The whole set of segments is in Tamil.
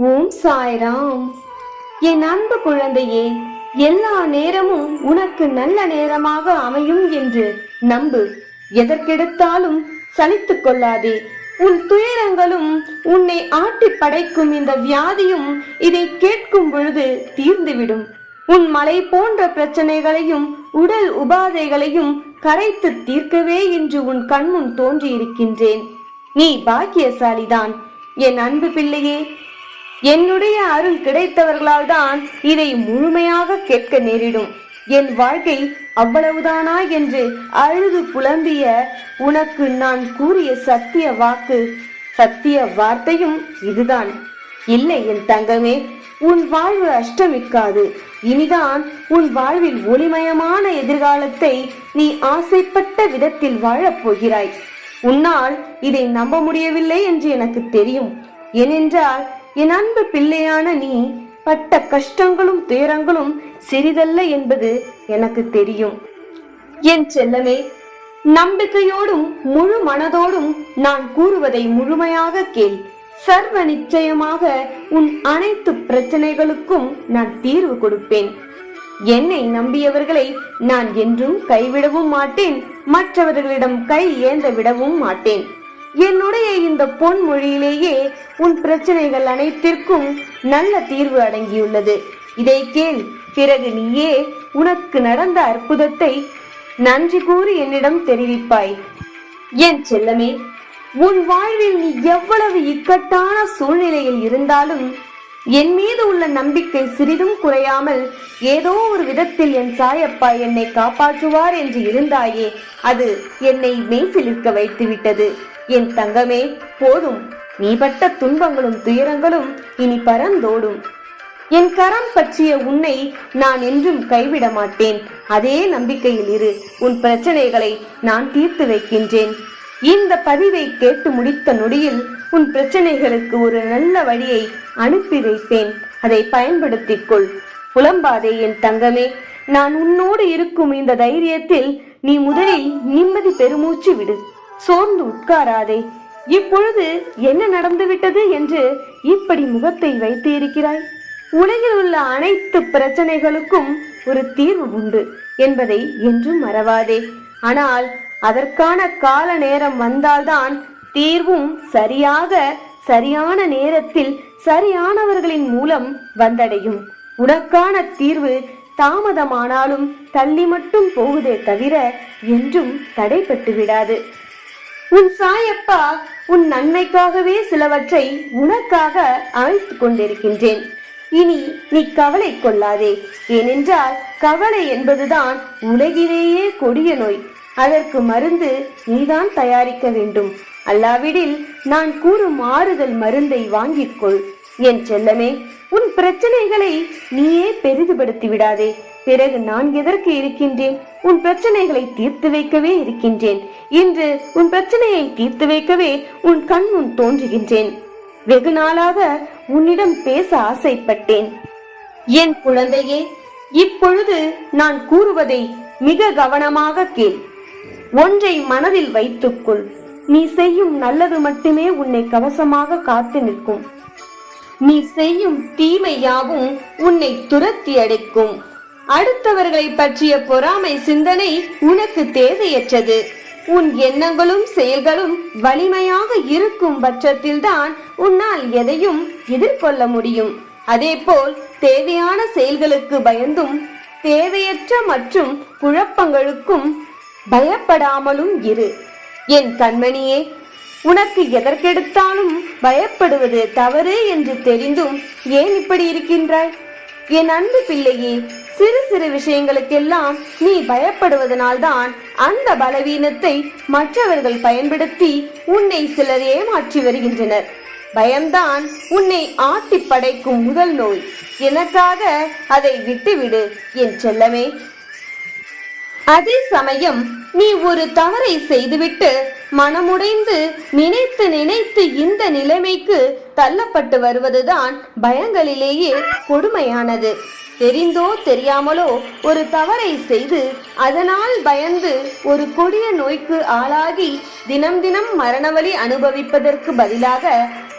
ஓம் சாய்ராம். என் அன்பு குழந்தையே, எல்லா நேரமும் உனக்கு நல்ல நேரமாக அமையும் என்று நம்பு. எதற்கெடுத்தாலும் சலித்துக் கொள்ளாதே. உன் துயரங்களும் உன்னை ஆட்டி படைக்கும் இந்த வியாதியும் இதை கேட்கும் பொழுது தீர்ந்துவிடும். உன் மலை போன்ற பிரச்சனைகளையும் உடல் உபாதைகளையும் கரைத்து தீர்க்கவே இன்று உன் கண்முன் தோன்றியிருக்கின்றேன். நீ பாக்கியசாலிதான் என் அன்பு பிள்ளையே. என்னுடைய அருள் கிடைத்தவர்களால் தான் இதை முழுமையாக கேட்க நேரிடும். என் வாழ்க்கை அவ்வளவுதானா என்று அழுது புலம்பிய உனக்கு நான் கூறிய சத்திய வாக்கு, சத்திய வார்த்தையும் இதுதான். இல்லை என் தங்கமே, உன் வாழ்வு அஷ்டமிக்காது. இனிதான் உன் வாழ்வில் ஒளிமயமான எதிர்காலத்தை நீ ஆசைப்பட்ட விதத்தில் வாழப் போகிறாய். உன்னால் இதை நம்ப முடியவில்லை என்று எனக்கு தெரியும். ஏனென்றால் என் அன்பு பிள்ளையான நீ பட்ட கஷ்டங்களும் துயரங்களும் சிறிதல்ல என்பது எனக்கு தெரியும். என் செல்லமே, நம்பிக்கையோடும் முழு மனதோடும் நான் கூறுவதை முழுமையாக கேள். சர்வ நிச்சயமாக உன் அனைத்து பிரச்சனைகளுக்கும் நான் தீர்வு கொடுப்பேன். என்னை நம்பியவர்களை நான் என்றும் கைவிடவும் மாட்டேன், மற்றவர்களிடம் கை ஏந்த விடவும் மாட்டேன். என்னுடைய இந்த பொன்மொழியிலேயே உன் பிரச்சனைகள் அனைத்திற்கும் நல்ல தீர்வு அடங்கியுள்ளது. இதை கேள். பிறகு நீயே உனக்கு நடந்த அற்புதத்தை நன்றி கூறி என்னிடம் தெரிவிப்பாய். என் செல்லமே, உன் வாழ்வில் நீ எவ்வளவு இக்கட்டான சூழ்நிலையில் இருந்தாலும் என் மீது உள்ள நம்பிக்கை சிறிதும் குறையாமல் ஏதோ ஒரு விதத்தில் என் சாயப்பா என்னை காப்பாற்றுவார் என்று இருந்தாயே, அது என்னை மெய்சிலிர்க்க வைத்து விட்டது. என் தங்கமே, போதும். நீ பட்ட துன்பங்களும் துயரங்களும் இனி பறந்தோடும். என் கரம் பற்றிய உன்னை நான் என்றும் கைவிட மாட்டேன். அதே நம்பிக்கையில் இரு. உன் பிரச்சனைகளை நான் தீர்த்து வைக்கின்றேன். இந்த பதிவை கேட்டு முடித்த நொடியில் உன் பிரச்சனைகளுக்கு ஒரு நல்ல வழியை அனுப்பி வைப்பேன். அதை பயன்படுத்திக் கொள். புலம்பாதே என் தங்கமே. நான் உன்னோடு இருக்கும் இந்த தைரியத்தில் நீ முதலில் நிம்மதி பெருமூச்சு விடு. சோர்ந்து உட்காராதே. இப்பொழுது என்ன நடந்துவிட்டது என்று இப்படி முகத்தை வைத்து இருக்கிறாய்? உலகில் உள்ள அனைத்து பிரச்சனைகளுக்கும் ஒரு தீர்வு உண்டு என்பதை என்றும் மறவாதே. ஆனால் அதற்கான கால நேரம் வந்தால்தான் தீர்வும் சரியான நேரத்தில் சரியானவர்களின் மூலம் வந்தடையும். உனக்கான தீர்வு தாமதமானாலும் தள்ளி மட்டும் போகுதே தவிர என்றும் தடைப்பட்டு விடாது. உன் சாயப்பா உன் நன்மைக்காகவே சிலவற்றை உனக்காக அழைத்துக் கொண்டிருக்கின்றேன். இனி நீ கவலை கொள்ளாதே. ஏனென்றால் கவலை என்பதுதான் உலகிலேயே கொடிய நோய். அதற்கு மருந்து நீதான் தயாரிக்க வேண்டும். அல்லாவிடில் நான் கூறும் ஆறுதல் மருந்தை வாங்கிக்கொள். என் செல்லமே, உன் பிரச்சனைகளை நீயே பெரிதுபடுத்தி விடாதே. பிறகு நான் எதற்கு இருக்கின்றேன்? உன் பிரச்சனைகளை தீர்த்து வைக்கவே இருக்கின்றேன். இன்று உன் பிரச்சனையை தீர்த்து வைக்கவே உன் கண் முன் தோன்றுகின்றேன். வெகு நாளாக உன்னிடம் பேச ஆசைப்பட்டேன். என் குழந்தையே, இப்பொழுது நான் கூறுவதை மிக கவனமாக கேள். ஒன்றை மனதில் வைத்துக்கொள். நீ செய்யும் நல்லது மட்டுமே உன்னை கவசமாக காத்து நிற்கும். நீ செய்யும் தீமை யாவும் உன்னை துரத்தி அடிக்கும். அடுத்தவர்களை பற்றிய பொறாமை சிந்தனை உனக்கு தேவையற்றது. உன் எண்ணங்களும் செயல்களும் வலிமையாக இருக்கும் பட்சத்தில்தான் உன்னால் எதையும் எதிர்கொள்ள முடியும். அதேபோல் தேவையான செயல்களுக்கு பயந்தும் தேவையற்ற மற்றும் குழப்பங்களுக்கும் பயப்படாமலும் இரு. என் கண்மணியே, உனக்கு எதற்கெடுத்தாலும் பயப்படுவது தவறு என்று தெரிந்தும் ஏன் இப்படி இருக்கின்றாய்? என் அன்பு பிள்ளையே, சிறு சிறு விஷயங்களுக்கெல்லாம் நீ பயப்படுவதனால்தான் அந்த பலவீனத்தை மற்றவர்கள் பயன்படுத்தி உன்னை சிலர் ஏமாற்றி வருகின்றனர். பயம்தான் உன்னை ஆட்டி படைக்கும் முதல் நோய். எனக்காக அதை விட்டுவிடு என் செல்லமே. அதே சமயம் நீ ஒரு தவறை செய்துவிட்டு மனமுடைந்து நினைத்து நினைத்து இந்த நிலைமைக்கு தள்ளப்பட்டு வருவதுதான் பயங்களிலேயே கொடுமையானது. தெரிந்தோ தெரியாமலோ ஒரு தவறை செய்து அதனால் பயந்து ஒரு கொடிய நோய்க்கு ஆளாகி தினம் தினம் மரணவலி அனுபவிப்பதற்கு பதிலாக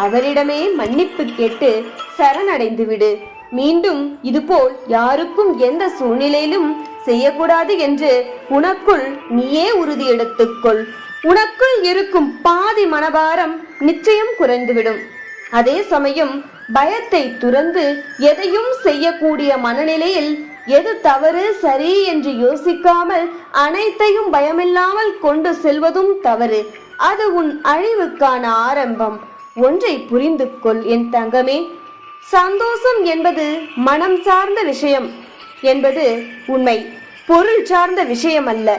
அவரிடமே மன்னிப்பு கேட்டு சரணடைந்து விடு. மீண்டும் இதுபோல் யாருக்கும் எந்த சூழ்நிலையிலும் செய்யக்கூடாது என்று உனக்குள் நீயே உறுதி எடுத்துக்கொள். உனக்குள் இருக்கும் பாதி மனபாரம் நிச்சயம் குறைந்துவிடும். அதே சமயம் பயத்தை துறந்து எதையும் செய்யக்கூடிய மனநிலையில் எது தவறு சரி என்று யோசிக்காமல் அனைத்தையும் பயமில்லாமல் கொண்டு செல்வதும் தவறு. அது உன் அழிவுக்கான ஆரம்பம். ஒன்றை புரிந்து கொள் என் தங்கமே, சந்தோஷம் என்பது மனம் சார்ந்த விஷயம் என்பது உண்மை, பொருள் சார்ந்த விஷயம் அல்ல.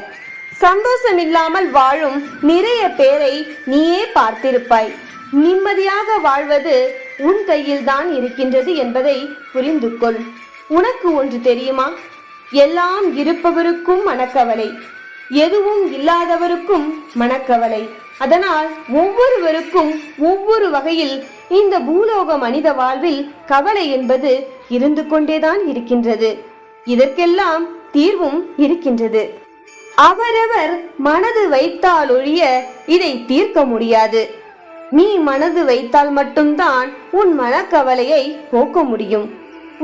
சந்தோஷம் இல்லாமல் வாழும் நிறைய பேரை நீயே பார்த்திருப்பாய். நிம்மதியாக வாழ்வது உன் கையில் தான் இருக்கின்றது என்பதை புரிந்து கொள். உனக்கு ஒன்று தெரியுமா? எல்லாம் இருப்பவருக்கும் மனக்கவலை, எதுவும் இல்லாதவருக்கும் மனக்கவலை. அதனால் ஒவ்வொருவருக்கும் ஒவ்வொரு வகையில் இந்த பூலோக மனித வாழ்வில் கவலை என்பது இருந்து கொண்டேதான் இருக்கின்றது. இதற்கெல்லாம் தீர்வும் இருக்கின்றது. அவரவர் மனது வைத்தால் ஒழிய இதை தீர்க்க முடியாது. நீ மனது வைத்தால் மட்டும்தான் உன் மனக்கவலையை போக்க முடியும்.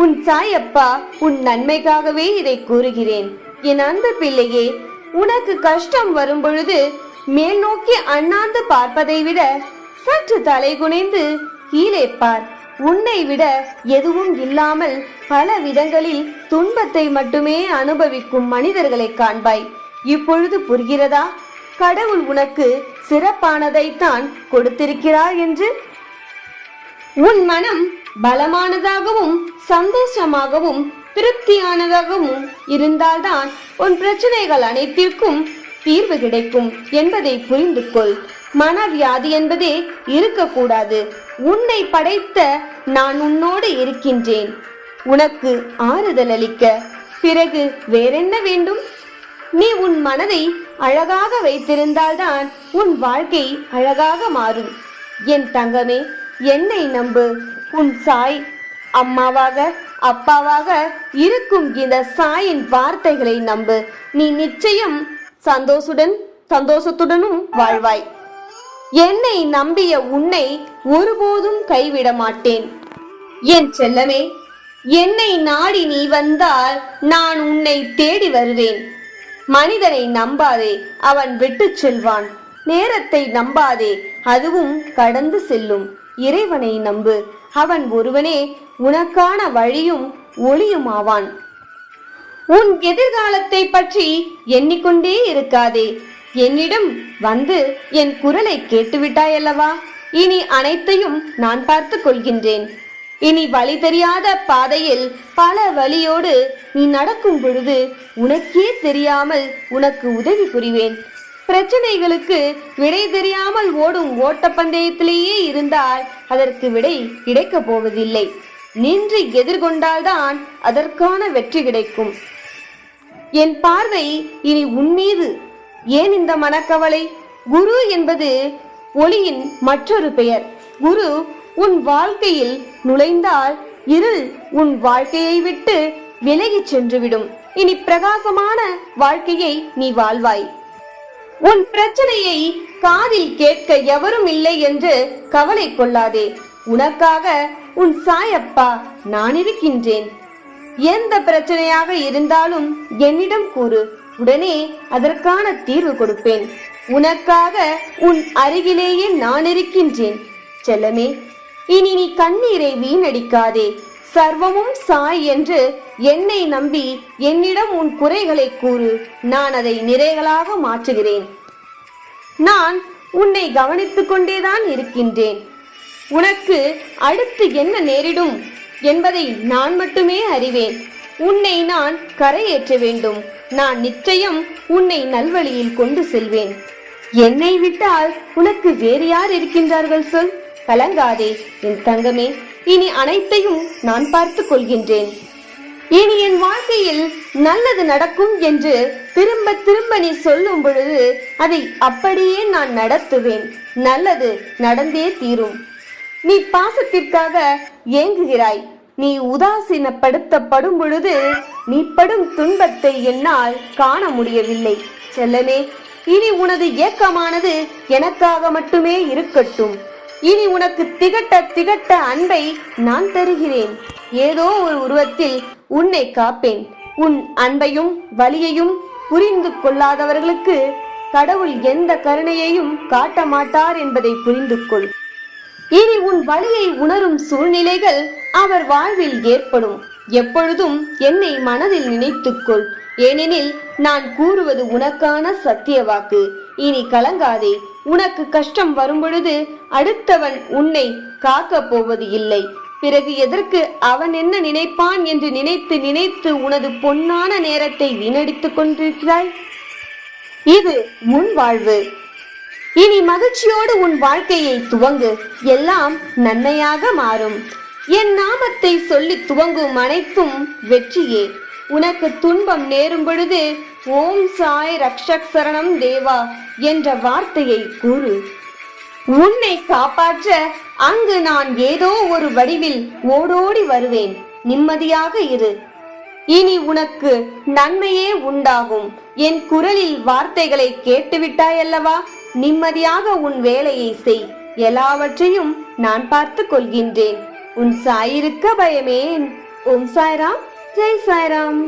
உன் சாயப்பா உன் நன்மைக்காகவே இதை கூறுகிறேன். என் அன்பு பிள்ளையே, உனக்கு கஷ்டம் வரும் பொழுது மேல் நோக்கி அண்ணாந்து பார்ப்பதை விட சற்று தலை குனிந்து கீழே பார். உன்னை விட எதுவும் இல்லாமல் பல விதங்களில் துன்பத்தை மட்டுமே அனுபவிக்கும் மனிதர்களை காண்பாய். இப்பொழுது புரிகிறதா? கடவுள் உனக்கு சிறப்பானதைத்தான் கொடுத்திருக்கிறார் என்று. உன் மனம் பலமானதாகவும் சந்தோஷமாகவும் திருப்தியானதாகவும் இருந்தால்தான் உன் பிரச்சனைகள் அனைத்திற்கும் தீர்வு கிடைக்கும் என்பதை புரிந்து கொள். மனவியாதி என்பதே இருக்கக்கூடாது. உன்னை படைத்த நான் உன்னோடு இருக்கின்றேன், உனக்கு ஆறுதல் அளிக்க. பிறகு வேறென்ன வேண்டும்? நீ உன் மனதை அழகாக வைத்திருந்தால்தான் உன் வாழ்க்கை அழகாக மாறும். என் தங்கமே, என்னை நம்பு. உன் சாய் அம்மாவாக அப்பாவாக இருக்கும் இந்த சாயின் வார்த்தைகளை நம்பு. நீ நிச்சயம் சந்தோஷத்துடனும் வாழ்வாய். என்னை நம்பிய உன்னை ஒருபோதும் கைவிட மாட்டேன். என் செல்லமே, என்னை நாடி நீ வந்தால் நான் உன்னை தேடி வருவேன். மனிதனை நம்பாதே, அவன் விட்டு செல்வான். நேரத்தை நம்பாதே, அதுவும் கடந்து செல்லும். இறைவனை நம்பு, அவன் ஒருவனே உனக்கான வழியும் ஒளியும் ஆவான். உன் எதிர்காலத்தை பற்றி எண்ணிக்கொண்டே இருக்காதே. என்னிடம் வந்து என் குரலை கேட்டுவிட்டாயல்லவா? இனி அனைத்தையும் நான் பார்த்து கொள்கின்றேன். இனி வழி தெரியாத பாதையில் பல வழியோடு நீ நடக்கும் பொழுது உனக்கே தெரியாமல் உனக்கு உதவி புரிவேன். பிரச்சனைகளுக்கு விடை தெரியாமல் ஓடும் ஓட்டப்பந்தயத்திலேயே இருந்தால் அதற்கு விடை கிடைக்க போவதில்லை. நின்று எதிர்கொண்டால்தான் அதற்கான வெற்றி கிடைக்கும். என் பார்வை இனி உன்மீது. ஏன் இந்த மனக்கவலை? குரு என்பது ஒளியின் மற்றொரு பெயர். குரு உன் வாழ்க்கையில் நுழைந்தால் இருள் உன் வாழ்க்கையை விட்டு விலகி சென்றுவிடும். இனி பிரகாசமான வாழ்க்கையை நீ வாழ்வாய். உன் பிரச்சனையை காதில் கேட்க எவரும் இல்லை என்று கவலை கொள்ளாதே. உனக்காக உன் சாயப்பா நான் இருக்கின்றேன். எந்த பிரச்சனையாக இருந்தாலும் என்னிடம் கூறு, உடனே அதற்கான தீர்வு கொடுப்பேன். உனக்காக உன் அருகிலேயே நான் இருக்கின்றேன். செல்லமே, இனி நீ கண்ணீரை வீணடிக்காதே. சர்வமும் சாய் என்று என்னை நம்பி என்னிடம் உன் குறைகளை கூறு. நான் அதை நிறைகளாக மாற்றுகிறேன். நான் உன்னை கவனித்துக் கொண்டேதான் இருக்கின்றேன். உனக்கு அடுத்து என்ன நேரிடும் என்பதை நான் மட்டுமே அறிவேன். உன்னை நான் கரையேற்ற வேண்டும். நான் நிச்சயம் உன்னை நல்வழியில் கொண்டு செல்வேன். என்னை விட்டால் உனக்கு வேறு யார் இருக்கின்றார்கள் சொல்? கலங்காதே என் தங்கமே, இனி அனைத்தையும் நான் பார்த்து கொள்கின்றேன். இனி என் வாழ்க்கையில் நல்லது நடக்கும் என்று திரும்ப திரும்ப நீ சொல்லும் பொழுது அதை அப்படியே நான் நடத்துவேன். நல்லது நடந்தே தீரும். நீ பாசத்திற்காக ஏங்குகிறாய். நீ உதாசீனப்படுத்தப்படும் பொழுது நீ படும் துன்பத்தை என்னால் காண முடியவில்லை. செல்லமே, இனி உனது ஏக்கமானது எனக்காக மட்டுமே இருக்கட்டும். இனி உனக்கு திகட்ட திகட்ட அன்பை நான் தருகிறேன். ஏதோ ஒரு உருவத்தில் உன்னை காப்பேன். உன் அன்பையும் வலியையும் புரிந்து கொள்ளாதவர்களுக்கு கடவுள் எந்த கருணையையும் காட்ட மாட்டார் என்பதை புரிந்து கொள். இனி உன் வலியை உணரும் சூழ்நிலைகள் அவர் வாழ்வில் ஏற்படும். எப்பொழுதும் என்னை மனதில் நினைத்துக்கொள். ஏனெனில் நான் கூறுவது உனக்கான சத்திய வாக்கு. இனி கலங்காதே. உனக்கு கஷ்டம் வரும் பொழுது அடுத்தவன் உன்னை காக்க போவது இல்லை. பிறகு எதற்கு அவன் என்ன நினைப்பான் என்று நினைத்து நினைத்து உனது பொன்னான நேரத்தை வீணடித்துக் கொண்டிருக்கிறாய்? இது உன் வாழ்வு. இனி மகிழ்ச்சியோடு உன் வாழ்க்கையை துவங்கு. எல்லாம் நன்மையாக மாறும். என் நாமத்தை சொல்லி துவங்கும் அனைத்தும் வெற்றியே. உனக்கு துன்பம் நேரும் பொழுது ஓம் சாய் ரக்ஷக் சரணம் தேவா என்ற வார்த்தையை கூறு. உன்னை காப்பாற்ற அங்கு நான் ஏதோ ஒரு வடிவில் ஓடோடி வருவேன். நிம்மதியாக இரு. இனி உனக்கு நன்மையே உண்டாகும். என் குரலில் வார்த்தைகளை கேட்டுவிட்டாயல்லவா? நிம்மதியாக உன் வேலையை செய். எல்லாவற்றையும் நான் பார்த்து கொள்கின்றேன். உன் சாயிருக்க பயமேன். ஓம் சாய்ராம், ஜெய் சாய்ராம்.